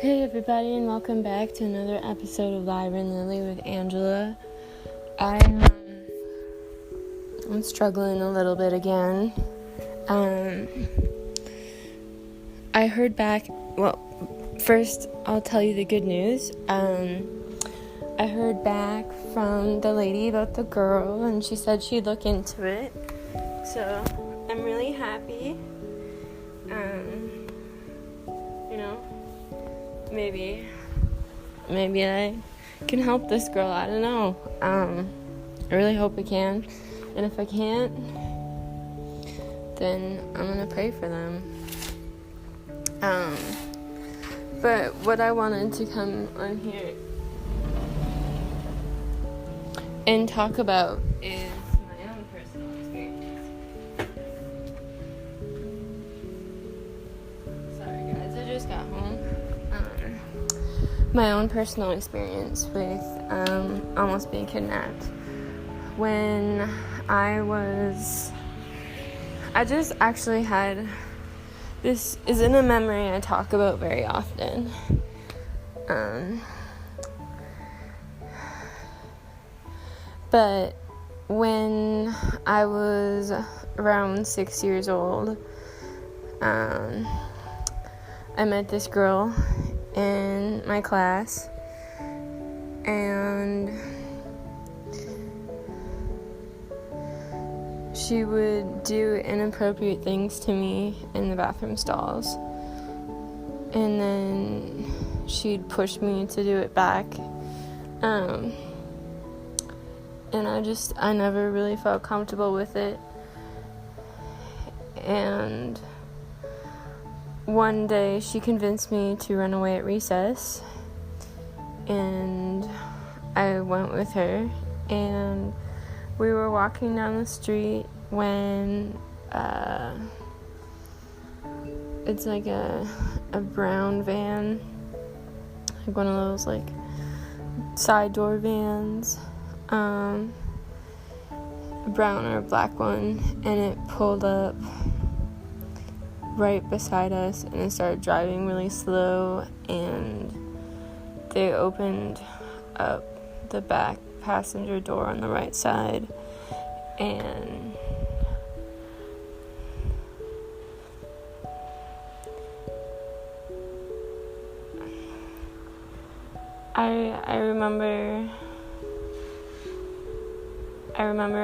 Hey everybody, and welcome back to another episode of Live and Lily with Angela. I'm struggling a little bit again. I heard back, first I'll tell you the good news. I heard back from the lady about the girl, and she said she'd look into it. So, I'm really happy. Maybe I can help this girl. I don't know. I really hope I can. And if I can't, then I'm gonna pray for them. But what I wanted to come on here and talk about is my own personal experience. Sorry guys, I just got home. My own personal experience with almost being kidnapped. When I just actually had, this isn't a memory I talk about very often. But when I was around 6 years old, I met this girl in my class, and she would do inappropriate things to me in the bathroom stalls, and then she'd push me to do it back, and I never really felt comfortable with it. And one day she convinced me to run away at recess, and I went with her, and we were walking down the street when it's like a brown van, like one of those like side door vans, a brown or a black one, and it pulled up right beside us, and it started driving really slow, and they opened up the back passenger door on the right side, and I remember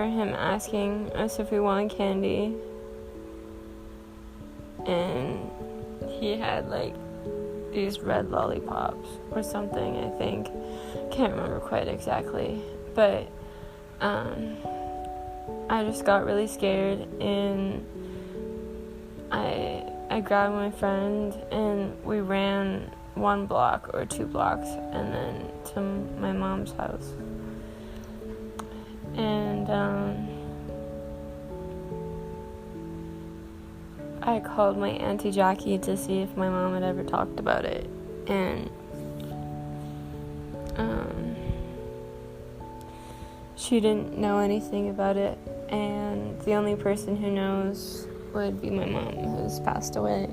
him asking us if we wanted candy, and he had like these red lollipops or something, I think. Can't remember quite exactly, but I just got really scared, and I grabbed my friend, and we ran 1 block or 2 blocks, and then to my mom's house. And I called my Auntie Jackie to see if my mom had ever talked about it, and she didn't know anything about it, and the only person who knows would be my mom, who's passed away.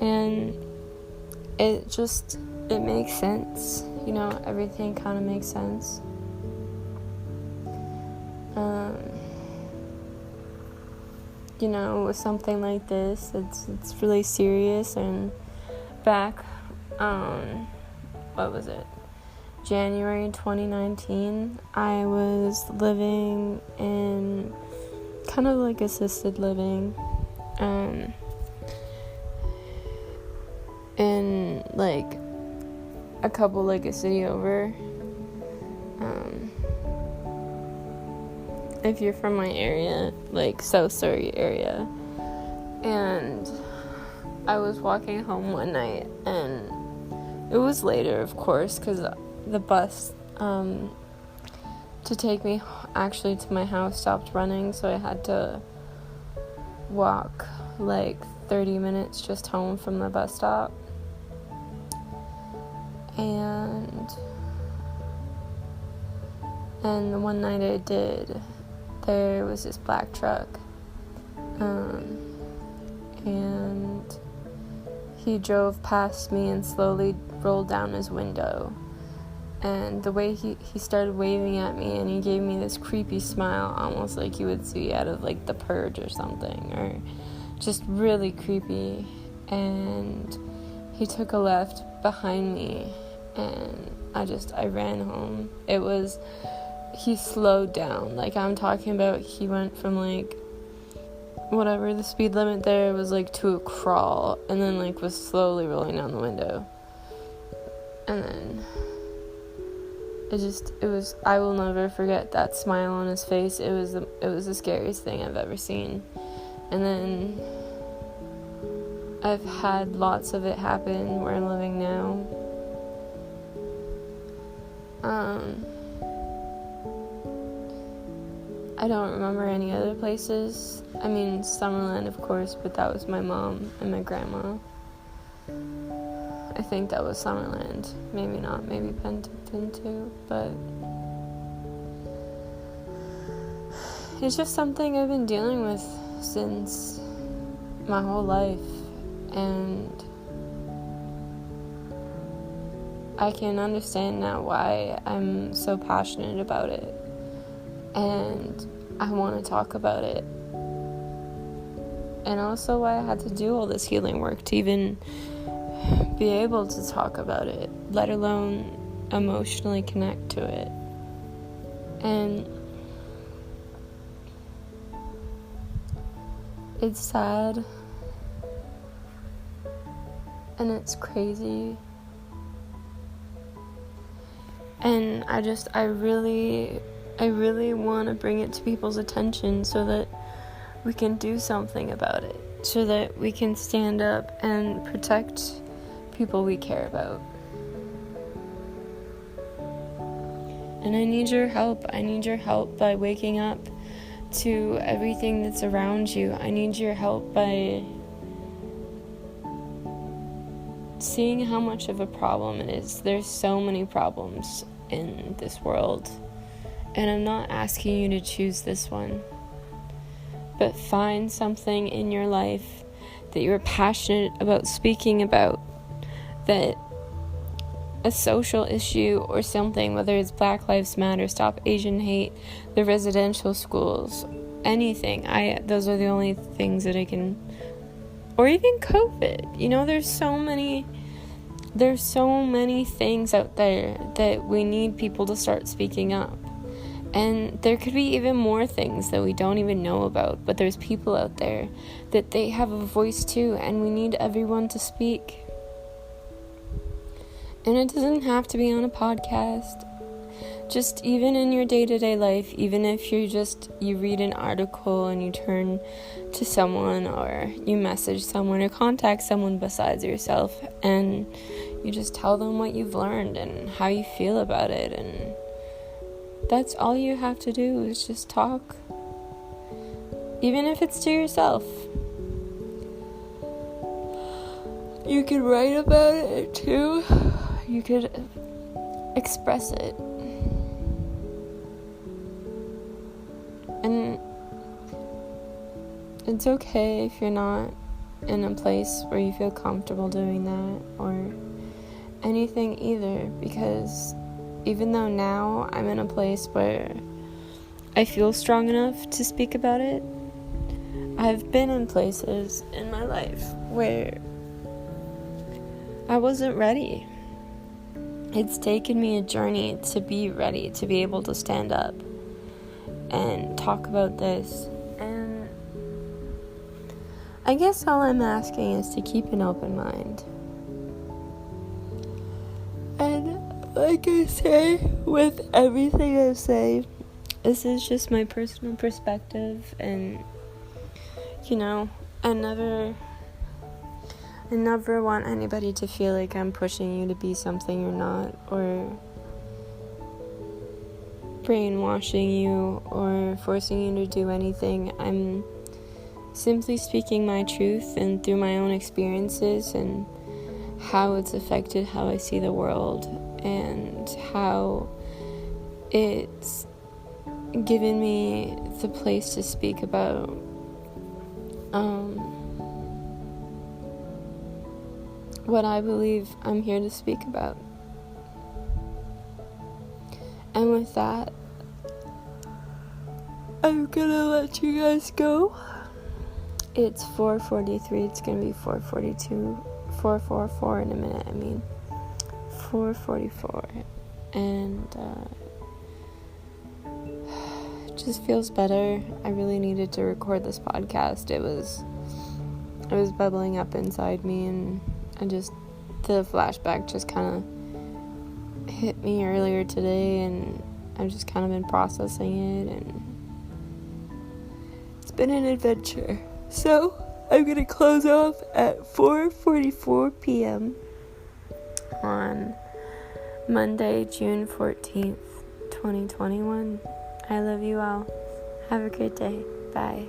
And it makes sense, everything kind of makes sense. With something like this, it's really serious. And back what was it, January 2019, I was living in kind of like assisted living, in like a couple like a city over. If you're from my area, like South Surrey area. And I was walking home one night, and it was later, of course, because the bus to take me actually to my house stopped running, so I had to walk like 30 minutes just home from the bus stop. And the one night I did, there was this black truck, and he drove past me and slowly rolled down his window. And the way he started waving at me, and he gave me this creepy smile, almost like you would see out of like The Purge or something, or just really creepy. And he took a left behind me, and I ran home. He slowed down. Like, I'm talking about, he went from like whatever the speed limit there was like to a crawl, and then like was slowly rolling down the window. And then I will never forget that smile on his face. It was the scariest thing I've ever seen. And then I've had lots of it happen where I'm living now. I don't remember any other places. I mean, Summerland, of course, but that was my mom and my grandma. I think that was Summerland. Maybe not. Maybe Penticton too. But it's just something I've been dealing with since my whole life. And I can understand now why I'm so passionate about it. And I want to talk about it. And also why I had to do all this healing work to even be able to talk about it, let alone emotionally connect to it. And it's sad, and it's crazy, and I really want to bring it to people's attention so that we can do something about it, so that we can stand up and protect people we care about. And I need your help. I need your help by waking up to everything that's around you. I need your help by seeing how much of a problem it is. There's so many problems in this world, and I'm not asking you to choose this one, but find something in your life that you're passionate about speaking about, that a social issue or something, whether it's Black Lives Matter, Stop Asian Hate, the residential schools, anything. Those are the only things that I can, or even COVID. You know, there's so many things out there that we need people to start speaking up. And there could be even more things that we don't even know about, but there's people out there that they have a voice too, and we need everyone to speak. And it doesn't have to be on a podcast. Just even in your day-to-day life, even if you read an article and you turn to someone, or you message someone or contact someone besides yourself, and you just tell them what you've learned and how you feel about it, and that's all you have to do is just talk. Even if it's to yourself. You could write about it too. You could express it. And it's okay if you're not in a place where you feel comfortable doing that or anything either, because even though now I'm in a place where I feel strong enough to speak about it, I've been in places in my life where I wasn't ready. It's taken me a journey to be ready, to be able to stand up and talk about this. And I guess all I'm asking is to keep an open mind. And like I say, with everything I say, this is just my personal perspective, and you know, I never want anybody to feel like I'm pushing you to be something you're not, or brainwashing you, or forcing you to do anything. I'm simply speaking my truth, and through my own experiences and how it's affected how I see the world, and how it's given me the place to speak about what I believe I'm here to speak about. And with that, I'm gonna let you guys go. It's 4:43. It's gonna be 4:42, 4:44 in a minute. 4:44, and it just feels better. I really needed to record this podcast. It was bubbling up inside me, and the flashback just kind of hit me earlier today, and I've just kind of been processing it, and it's been an adventure. So I'm gonna close off at 4:44 p.m. on Monday, June 14th, 2021. I love you all. Have a great day. Bye.